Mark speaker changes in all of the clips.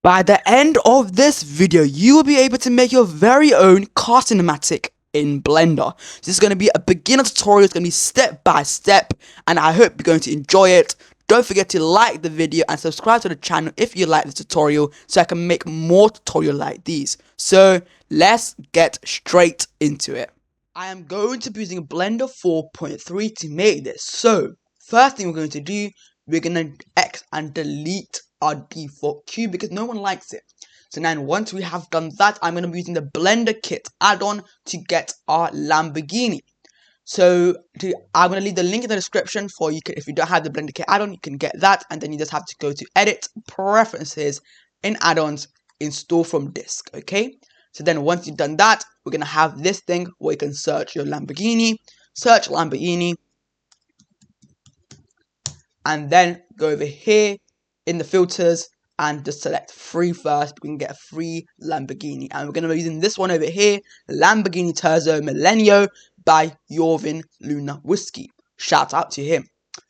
Speaker 1: By the end of this video, you will be able to make your very own car cinematic in Blender. This is going to be a beginner tutorial. It's going to be step by step, and I hope you're going to enjoy it. Don't forget to like the video and subscribe to the channel if you like this tutorial so I can make more tutorials like these. So let's get straight into it. I am going to be using Blender 4.3 to make this. So first thing we're going to do, we're going to X and delete our default cube because no one likes it. So now once we have done that, I'm going to be using the Blender Kit add-on to get our Lamborghini. So I'm going to leave the link in the description for you. If you don't have the Blender Kit add-on, you can get that, and then you just have to go to Edit, Preferences, in Add-ons, Install from Disk. Okay. So then once you've done that, we're going to have this thing where you can search your Lamborghini, search Lamborghini, and then go over here in the filters and just select free first. We can get a free Lamborghini, and we're going to be using this one over here, Lamborghini Terzo Millennio by Jorvin Luna Whiskey. Shout out to him.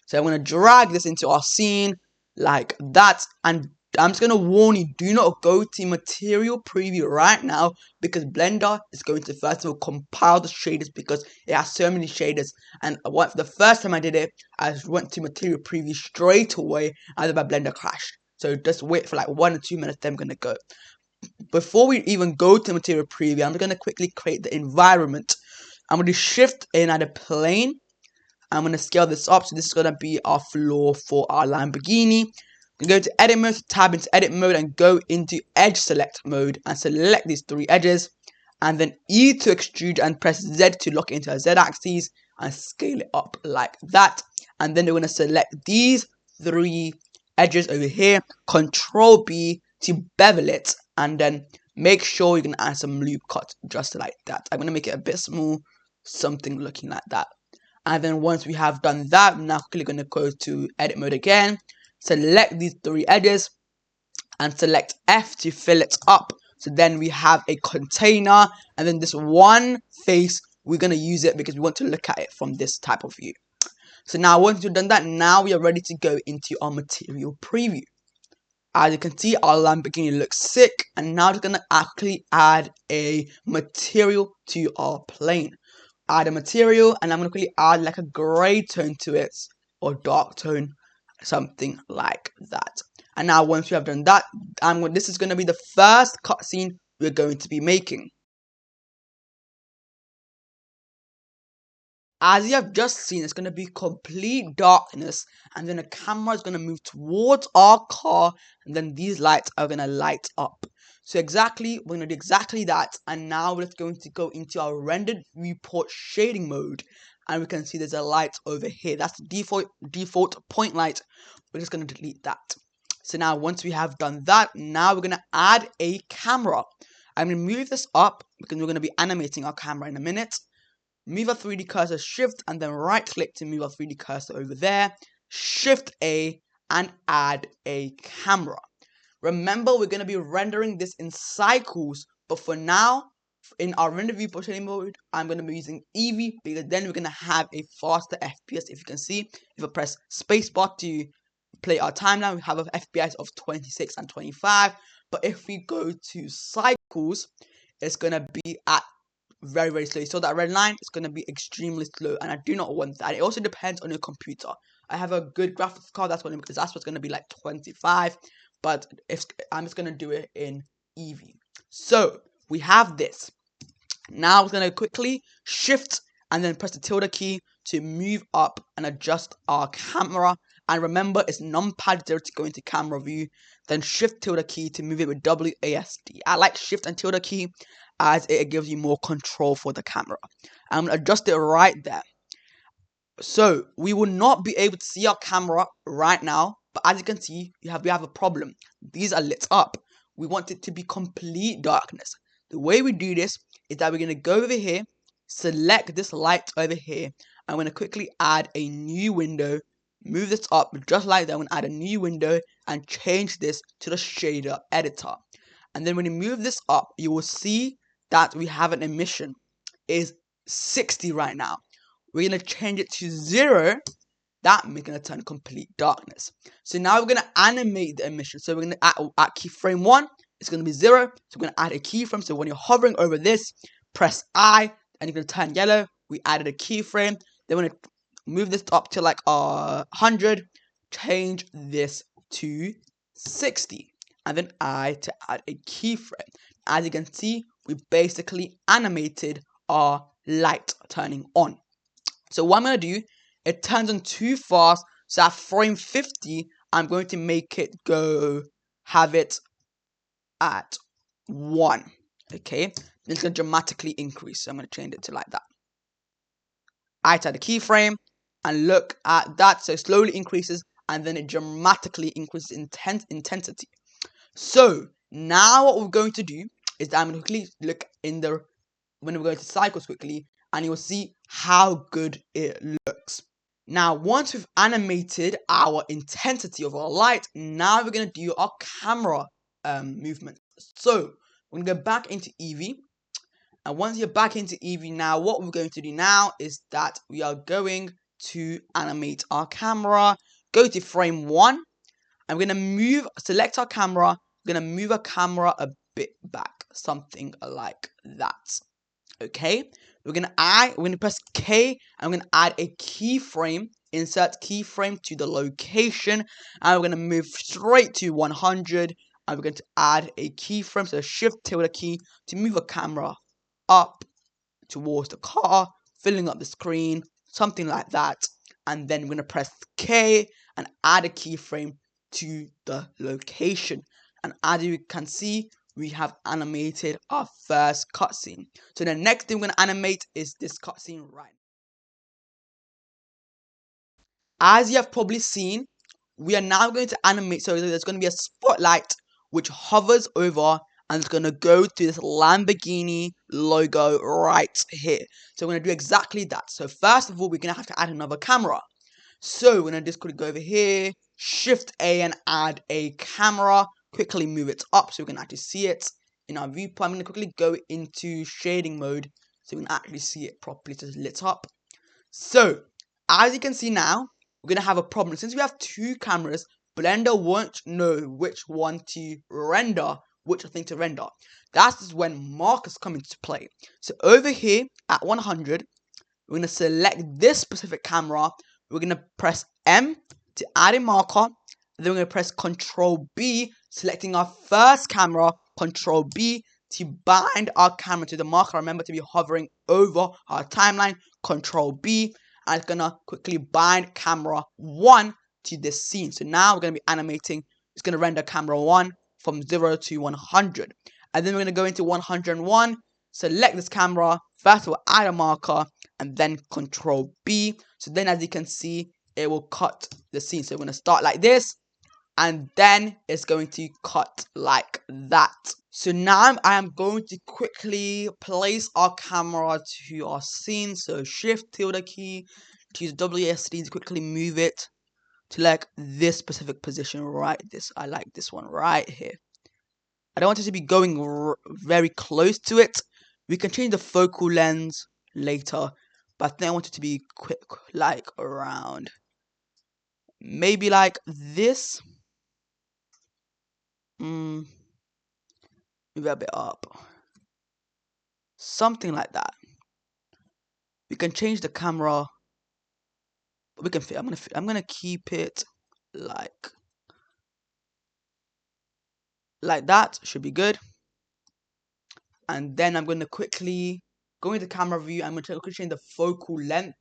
Speaker 1: So I'm going to drag this into our scene like that, and I'm just going to warn you, do not go to material preview right now because Blender is going to first of all compile the shaders because it has so many shaders. And the first time I did it, I went to material preview straight away and then my Blender crashed. So just wait for like 1 or 2 minutes, then I'm going to go. Before we even go to material preview, I'm going to quickly create the environment. I'm going to shift in at a plane. I'm going to scale this up. So this is going to be our floor for our Lamborghini. Go to edit mode, tab into edit mode and go into edge select mode and select these 3 edges, and then E to extrude and press Z to lock it into a Z axis and scale it up like that. And then we're going to select these 3 edges over here, Control B to bevel it, and then make sure you can add some loop cuts just like that. I'm going to make it a bit small, something looking like that. And then once we have done that, I'm now quickly going to go to edit mode again, select these 3 edges and select F to fill it up. So then we have a container, and then this one face, we're going to use it because we want to look at it from this type of view. So now once you've done that, now we are ready to go into our material preview. As you can see, our Lamborghini looks sick, and now we're going to actually add a material to our plane. Add a material, and I'm going to quickly add like a grey tone to it, or dark tone, something like that. And now once we have done that, this is going to be the first cutscene we're going to be making. As you have just seen, it's going to be complete darkness, and then the camera is going to move towards our car, and then these lights are going to light up. So we're going to do exactly that, and now we're going to go into our rendered viewport shading mode, and we can see there's a light over here. That's the default point light. We're just going to delete that. So now once we have done that, now we're going to add a camera. I'm going to move this up because we're going to be animating our camera in a minute. Move our 3D cursor, shift, and then right click to move our 3D cursor over there. Shift A and add a camera. Remember, we're going to be rendering this in cycles, but for now, in our render viewport shading mode, I'm going to be using Eevee because then we're going to have a faster FPS. If you can see, if I press spacebar to play our timeline, we have an FPS of 26 and 25. But if we go to cycles, it's going to be at very, very slow. So that red line is going to be extremely slow, and I do not want that. It also depends on your computer. I have a good graphics card, that's what's going to be like 25, but if I'm just going to do it in Eevee. So we have this. Now we're going to quickly shift and then press the tilde key to move up and adjust our camera. And remember, it's numpad 0 to go into camera view. Then shift tilde key to move it with WASD. I like shift and tilde key as it gives you more control for the camera. I'm going to adjust it right there. So we will not be able to see our camera right now, but as you can see, we have a problem. These are lit up. We want it to be complete darkness. The way we do this is that we're going to go over here, select this light over here. I'm going to quickly add a new window, move this up just like that. I'm going to add a new window and change this to the shader editor. And then when you move this up, you will see that we have an emission. It is 60 right now. We're going to change it to 0, that we're going to turn complete darkness. So now we're going to animate the emission. So we're going to, at keyframe 1, it's going to be 0. So we're going to add a keyframe. So when you're hovering over this, press I, and you're going to turn yellow. We added a keyframe. Then we're going to move this up to like 100. Change this to 60. And then I to add a keyframe. As you can see, we basically animated our light turning on. So what I'm going to do, it turns on too fast. So at frame 50, I'm going to make it have it at 1. Okay, it's going to dramatically increase. So I'm going to change it to like that. I add the keyframe and look at that. So it slowly increases and then it dramatically increases intensity. So now what we're going to do is that I'm going to quickly look when we're going to cycles quickly, and you'll see how good it looks. Now, once we've animated our intensity of our light, now we're going to do our camera movement. So we're going to go back into Eevee. And once you're back into Eevee now, what we're going to do now is that we are going to animate our camera. Go to frame 1. I'm going to select our camera. We're going to move our camera a bit back, something like that. Okay, we're going to press K, and we're going to add a keyframe, insert keyframe to the location, and we're going to move straight to 100, and we're going to add a keyframe, so shift tilde key to move a camera up towards the car, filling up the screen, something like that. And then we're going to press K and add a keyframe to the location. And as you can see, we have animated our first cutscene. So the next thing we're going to animate is this cutscene right now. As you have probably seen, we are now going to animate. So there's going to be a spotlight which hovers over, and it's going to go to this Lamborghini logo right here. So we're going to do exactly that. So first of all, we're going to have to add another camera. So we're going to just quickly go over here, Shift A, and add a camera. Quickly move it up so we can actually see it in our viewport. I'm going to quickly go into shading mode so we can actually see it properly, so it's lit up. So as you can see now, we're going to have a problem. Since we have two cameras, Blender won't know which one to render, which thing to render. That's when markers come into play. So over here at 100, we're going to select this specific camera. We're going to press M to add a marker. Then we're going to press Control B, selecting our first camera, Control B to bind our camera to the marker. Remember to be hovering over our timeline, Control B, and it's going to quickly bind camera 1 to this scene. So now we're going to be animating. It's going to render camera 1 from 0 to 100. And then we're going to go into 101, select this camera. First we'll add a marker and then Control B. So then as you can see, it will cut the scene. So we're going to start like this, and then it's going to cut like that. So now I am going to quickly place our camera to our scene. So Shift tilde key, to use WSD to quickly move it to like this specific position right this. I like this one right here. I don't want it to be going very close to it. We can change the focal length later, but I think I want it to be quick, like around maybe like this. Maybe a bit up, something like that. We can change the camera. We can fit. I'm gonna keep it like that. Should be good. And then I'm going to quickly go into camera view. I'm going to quickly change the focal length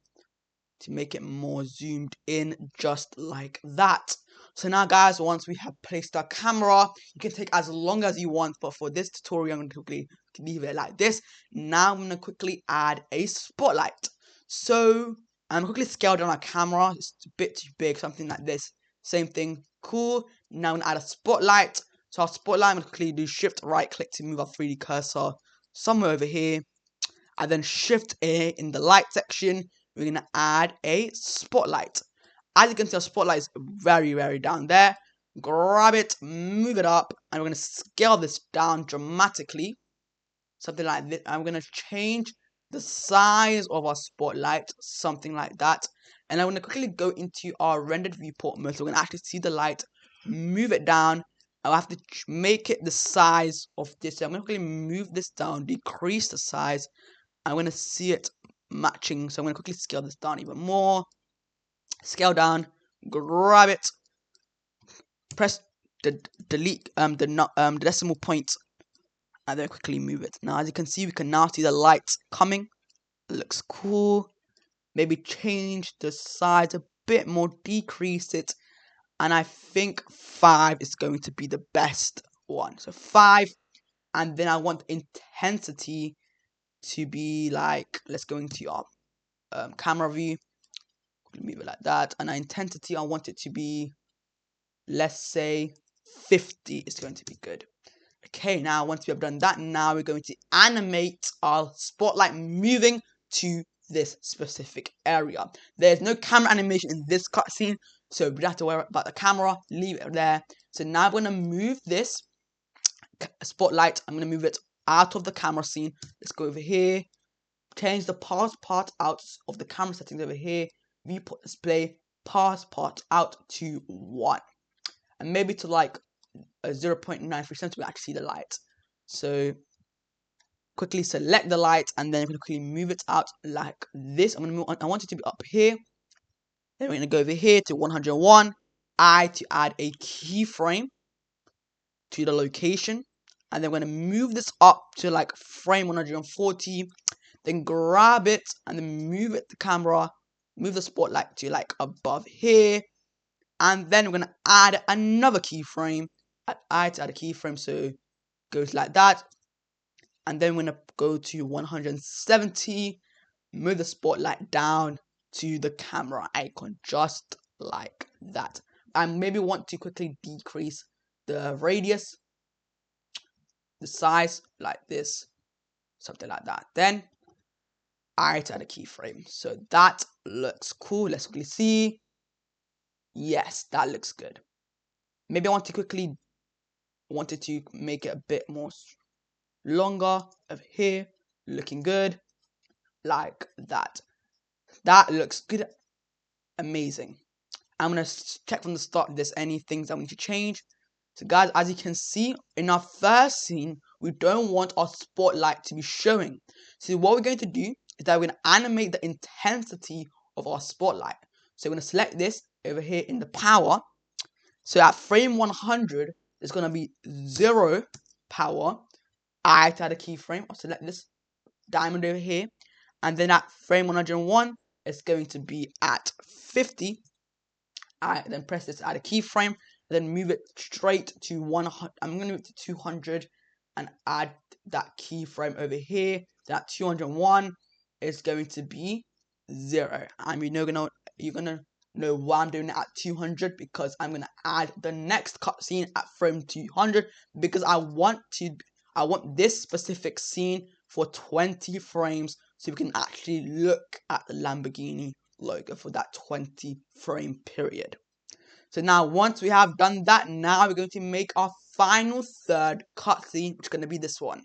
Speaker 1: to make it more zoomed in, just like that. So now guys, once we have placed our camera, you can take as long as you want, but for this tutorial I'm going to quickly leave it like this. Now I'm going to quickly add a spotlight. So I'm quickly scale down our camera. It's a bit too big, something like this. Same thing, cool. Now I'm going to add a spotlight. So our spotlight, I'm going to quickly do shift right click to move our 3D cursor somewhere over here. And then Shift A in the light section, we're going to add a spotlight. As you can see, our spotlight is very, very down there. Grab it, move it up, and we're going to scale this down dramatically. Something like this. I'm going to change the size of our spotlight, something like that. And I'm going to quickly go into our rendered viewport mode. So we're going to actually see the light, move it down. I'll have to make it the size of this. So I'm going to quickly move this down, decrease the size. I'm going to see it matching. So I'm going to quickly scale this down even more. Scale down, grab it, press the delete the decimal point, and then quickly move it. Now, as you can see, we can now see the light coming. It looks cool. Maybe change the size a bit more, decrease it, and I think 5 is going to be the best one. So 5, and then I want intensity to be like, let's go into our camera view, move it like that, and our intensity, I want it to be, let's say 50 is going to be good. Okay, now once we have done that, now we're going to animate our spotlight moving to this specific area. There's no camera animation in this cutscene, so we don't have to worry about the camera, leave it there. So now I'm going to move this spotlight, I'm going to move it out of the camera scene. Let's go over here, change the pass part out of the camera settings over here, viewport display, pass part out to 1. And maybe to like a 0.93 we actually see the light. So quickly select the light and then quickly move it out like this. I'm gonna move on. I want it to be up here. Then we're gonna go over here to 101. To add a keyframe to the location, and then we're gonna move this up to like frame 140. Then grab it and then move it the camera, move the spotlight to like above here, and then we're gonna add another keyframe. To add a keyframe, so goes like that, and then we're gonna go to 170, move the spotlight down to the camera icon just like that. I maybe want to quickly decrease the radius, the size like this, something like that. Then I add a keyframe, so that looks cool. Let's quickly see. Yes, that looks good. Maybe I want to quickly wanted to make it a bit more longer over here, looking good like that. That looks good. Amazing. I'm gonna check from the start if there's any things that we need to change. So guys, as you can see in our first scene, we don't want our spotlight to be showing. So what we're going to do is that we're gonna animate the intensity of our spotlight. So we're gonna select this over here in the power. So at frame 100, there's gonna be 0 power. I add a keyframe. I'll select this diamond over here, and then at frame 101, it's going to be at 50. I then press this, add a keyframe, then move it straight to 100. I'm going to move it to 200 and add that keyframe over here. Then at 201 is going to be 0. And you're gonna know why I'm doing it at 200, because I'm gonna add the next cutscene at frame 200, because I want this specific scene for 20 frames, so we can actually look at the Lamborghini logo for that 20 frame period. So now once we have done that, now we're going to make our final third cutscene, which is going to be this one.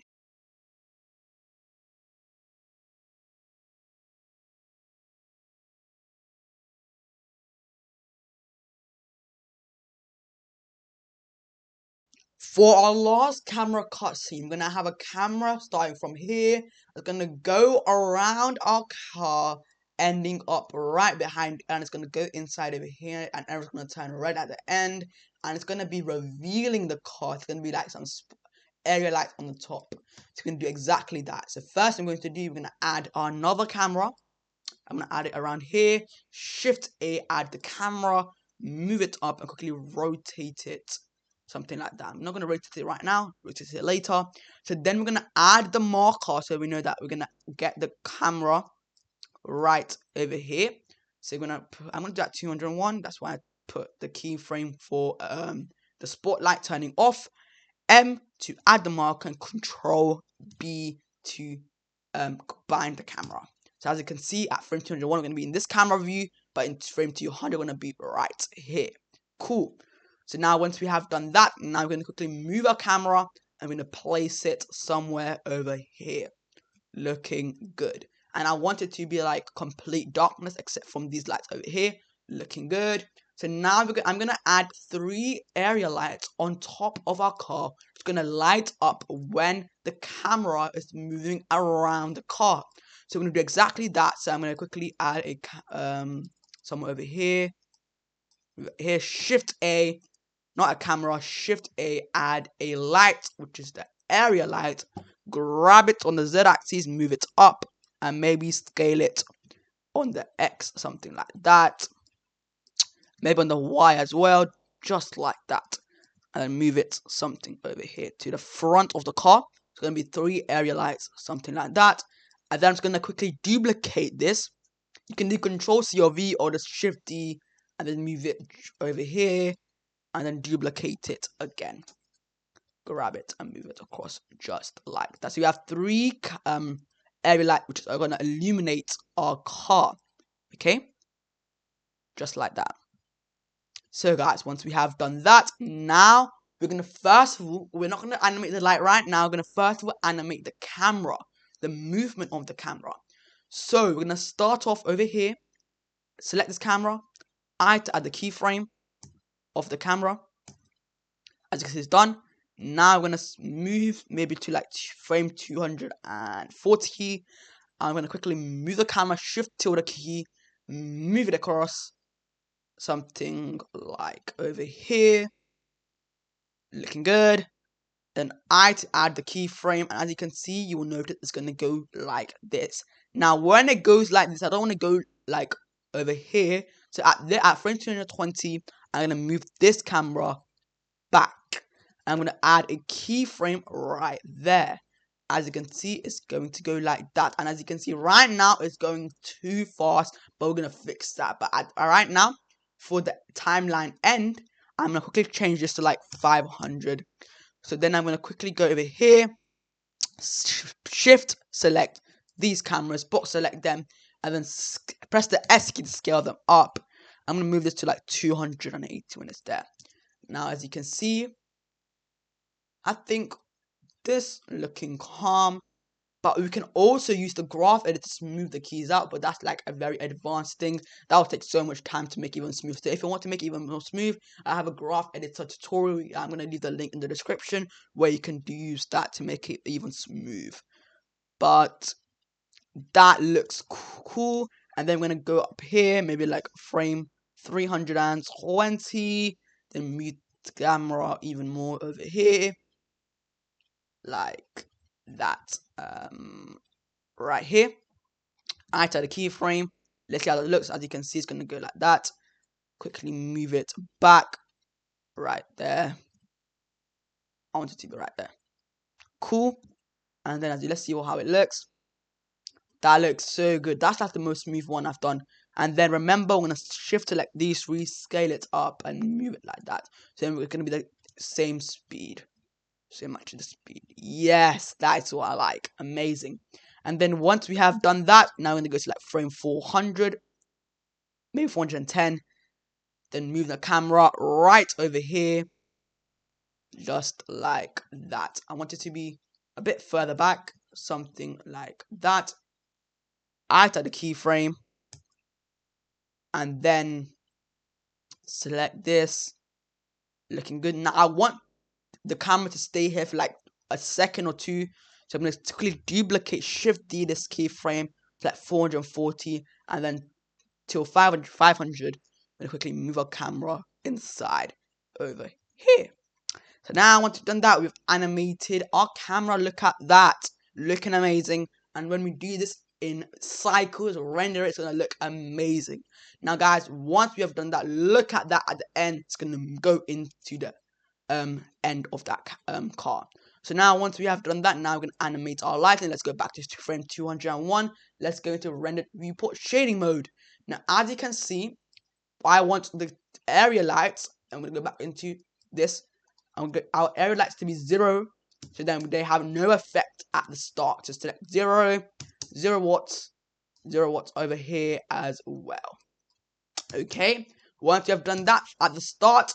Speaker 1: For our last camera cutscene, we're going to have a camera starting from here. It's going to go around our car, ending up right behind, and it's going to go inside over here, and everything's going to turn red at the end, and it's going to be revealing the car. It's going to be like some area lights on the top. So we're going to do exactly that. So first I'm going to do, we're going to add another camera. I'm going to add it around here. Shift A, add the camera, move it up, and quickly rotate it. Something like that. I'm not going to rotate it right now, rotate it later. So then we're going to add the marker, so we know that we're going to get the camera right over here. So I'm going to do that 201. That's why I put the keyframe for the spotlight turning off. M to add the marker, and Control B to bind the camera. So as you can see, at frame 201, we're going to be in this camera view, but in frame 200, we're going to be right here. Cool. So now once we have done that, now we're going to quickly move our camera, and we're going to place it somewhere over here. Looking good. and I want it to be like complete darkness except from these lights over here. Looking good. So now I'm gonna add 3 area lights on top of our car. It's gonna light up when the camera is moving around the car. So we're gonna do exactly that. So I'm gonna quickly add a somewhere over here. Here, Shift A, not a camera. Shift A, add a light, which is the area light. Grab it on the Z axis, move it up, and maybe scale it on the X, something like that. Maybe on the Y as well, just like that. And then move it something over here to the front of the car. It's going to be 3 area lights, something like that. And then I'm just going to quickly duplicate this. You can do Control C or V or just Shift D and then move it over here and then duplicate it again. Grab it and move it across just like that. So you have 3 area lights which are going to illuminate our car. Okay? Just like that. So guys, once we have done that, now we're going to first of all, we're not going to animate the light right now. We're going to first of all animate the camera, the movement of the camera. So we're going to start off over here, select this camera, I to add the keyframe of the camera. As you can see, it's done. Now we're going to move maybe to like frame 240. I'm going to quickly move the camera, shift tilde key, move it across. Something like over here. Looking good. Then I to add the keyframe, and as you can see, you will notice it's going to go like this. Now, when it goes like this, I don't want to go like over here. So at frame 220, I'm going to move this camera back. I'm going to add a keyframe right there. As you can see, it's going to go like that. And as you can see, right now, it's going too fast, but we're going to fix that. But right now, for the timeline end, I'm going to quickly change this to like 500. So then I'm going to quickly go over here, shift select these cameras, box select them, and then press the S key to scale them up. I'm going to move this to like 280 when it's there. Now, as you can see, I think this looking calm. But we can also use the graph editor to smooth the keys out, but that's like a very advanced thing. That will take so much time to make even smooth. So if you want to make it even more smooth, I have a graph editor tutorial. I'm going to leave the link in the description where you can use that to make it even smooth. But that looks cool. And then we're going to go up here, maybe like frame 320. Then mute the camera even more over here. Like that. Right here. I to the keyframe. Let's see how it looks. As you can see, it's going to go like that. Quickly move it back. Right there. I want it to be right there. Cool. And then let's see how it looks. That looks so good. That's like the most smooth one I've done. And then remember, we're going to shift to like these 3, scale it up and move it like that. So then we're going to be the same speed. So much of the speed. Yes, that's what I like. Amazing. And then once we have done that, now we're going to go to like frame 400, maybe 410. Then move the camera right over here, just like that. I want it to be a bit further back, something like that. I to the keyframe, and then select this. Looking good. Now I want the camera to stay here for like a second or 2. So I'm going to quickly duplicate Shift D this keyframe to like 440 and then till 500. And quickly move our camera inside over here. So now once we've done that, we've animated our camera. Look at that. Looking amazing. And when we do this in cycles, render it's going to look amazing. Now guys, once we have done that, look at that at the end. It's going to go into the end of that car. So now once we have done that, now we're going to animate our lighting. Let's go back to frame 201. Let's go into rendered viewport shading mode. Now as you can see, I want the area lights. I'm going to go back into this. I'm going to get our area lights to be 0. So then they have no effect at the start. So select 0, 0 watts, 0 watts over here as well. Okay. Once you have done that at the start,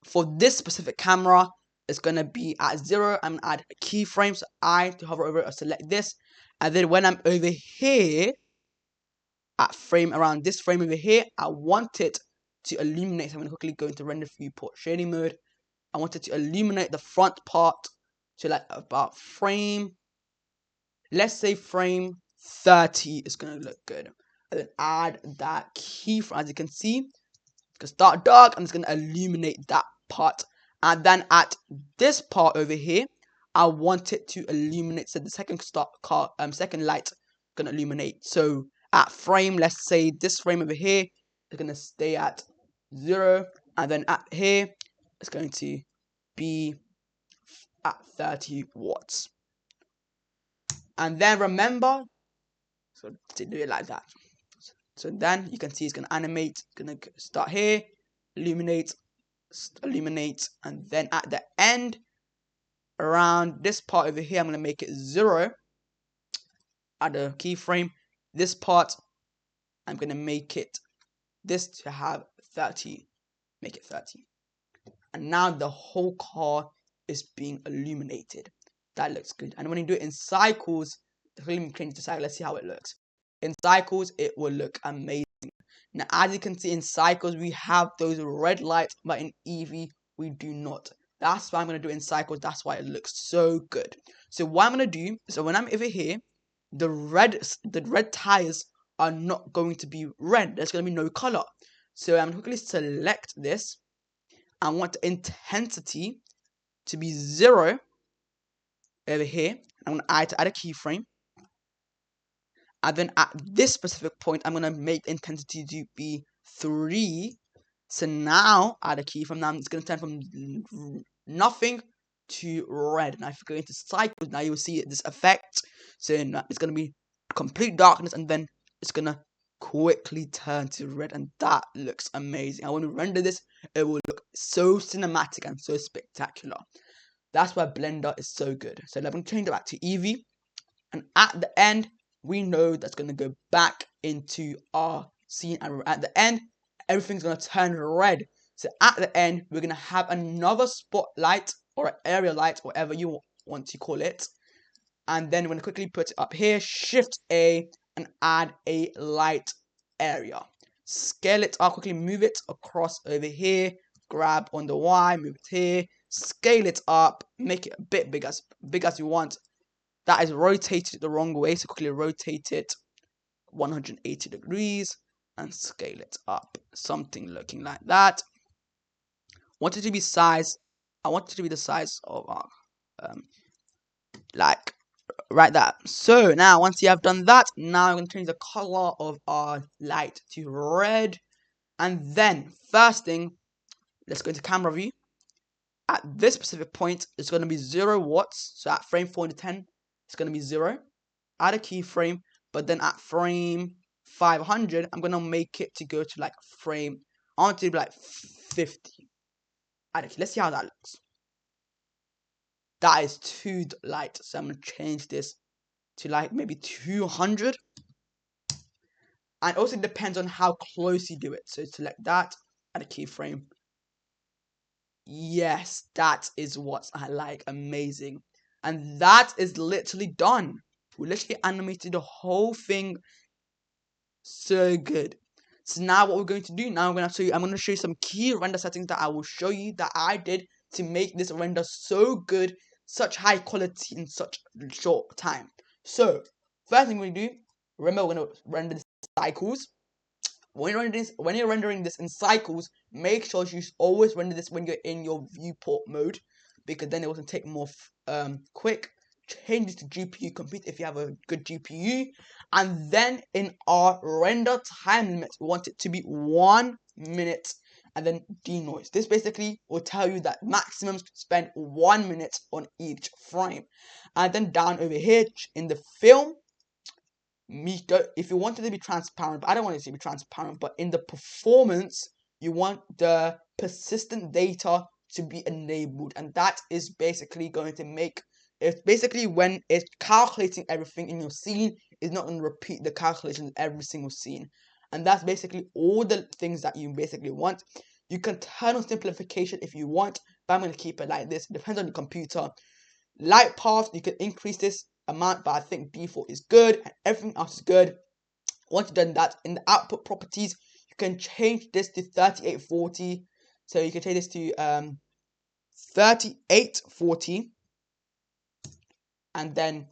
Speaker 1: for this specific camera, it's going to be at 0. I'm going to add a keyframe. So I to hover over it or select this. And then when I'm over here, at frame around this frame over here, I want it to illuminate. So I'm going to quickly go into render viewport shading mode. I want it to illuminate the front part to like about frame, let's say frame 30 is going to look good. And then add that keyframe. As you can see, it's going to start dark and it's going to illuminate that part. And then at this part over here, I want it to illuminate. So the second light going to illuminate. So at frame, let's say this frame over here is going to stay at 0. And then at here, it's going to be at 30 watts. And then remember, so to do it like that. So then you can see it's going to animate, it's going to start here, illuminate, and then at the end, around this part over here, I'm going to make it 0 at the keyframe. This part, I'm going to make it this to have 30, make it 30. And now the whole car is being illuminated. That looks good. And when you do it in cycles, let me change the cycle, let's see how it looks. In cycles, it will look amazing. Now, as you can see in cycles, we have those red lights, but in Eevee, we do not. That's why I'm going to do it in cycles. That's why it looks so good. So what I'm going to do, so when I'm over here, the red tires are not going to be red. There's going to be no color. So I'm going to quickly select this. I want the intensity to be 0 over here. I'm going to add a keyframe. And then at this specific point, I'm going to make intensity to be 3. So now, add a keyframe. Now it's going to turn from nothing to red. Now if you go into cycles, now you will see this effect. So it's going to be complete darkness, and then it's going to quickly turn to red. And that looks amazing. And when we render this, it will look so cinematic and so spectacular. That's why Blender is so good. So let me change it back to Eevee. And at the end, we know that's going to go back into our scene. And at the end, everything's going to turn red. So at the end, we're going to have another spotlight or an area light, whatever you want to call it. And then we're going to quickly put it up here, Shift A, and add a light area. Scale it up, quickly move it across over here. Grab on the Y, move it here. Scale it up, make it a bit big as you want. That is rotated the wrong way, so quickly rotate it 180 degrees and scale it up. Something looking like that. Want it to be size. I want it to be the size of our, like right that. So now once you have done that, now I'm going to change the color of our light to red. And then first thing, let's go into camera view. At this specific point, it's going to be 0 watts. So at frame 410, it's going to be 0. Add a keyframe, but then at frame 500, I'm going to make it to go to like frame, I want it to be like 50. Let's see how that looks. That is too light, so I'm going to change this to like maybe 200. And also depends on how close you do it. So select that, add a keyframe. Yes, that is what I like. Amazing. And that is literally done. We literally animated the whole thing so good. So now what we're going to do, now I'm going to show you some key render settings that I will show you that I did to make this render so good, such high quality in such short time. So first thing we're going to do, remember we're going to render this in cycles. When you're rendering this in cycles, make sure you always render this when you're in your viewport mode, because then it will take more quick. Change this to GPU compute if you have a good GPU. And then in our render time limit, we want it to be 1 minute, and then denoise. This basically will tell you that maximum spend 1 minute on each frame. And then down over here in the film, if you want it to be transparent, but I don't want it to be transparent, but in the performance, you want the persistent data to be enabled, and that is basically going to make it's basically when it's calculating everything in your scene, it's not going to repeat the calculation in every single scene. And that's basically all the things that you basically want. You can turn on simplification if you want, but I'm going to keep it like this. It depends on your computer. Light path, you can increase this amount, but I think default is good and everything else is good. Once you've done that, in the output properties, you can change this to 3840. So you can change this to 3840 and then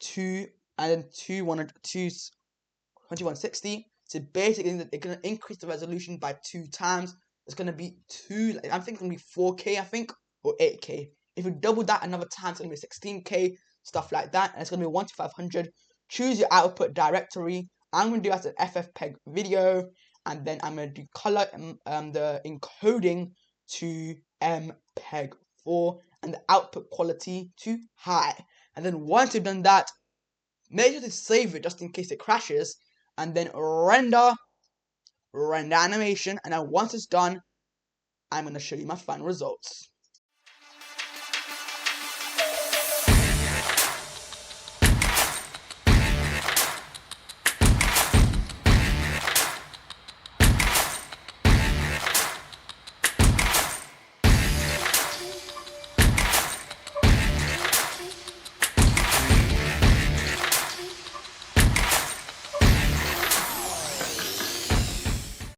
Speaker 1: 2160. So basically, it's gonna increase the resolution by 2 times. It's gonna be I'm thinking it's gonna be 4K, I think, or 8K. If you double that another time, it's gonna be 16K, stuff like that, and it's gonna be 1 to 500. Choose your output directory. I'm gonna do as an FFmpeg video, and then I'm gonna do color the encoding to MPEG-4 and the output quality to high. And then once you've done that, make sure to save it just in case it crashes, and then render animation. And then once it's done, I'm going to show you my final results.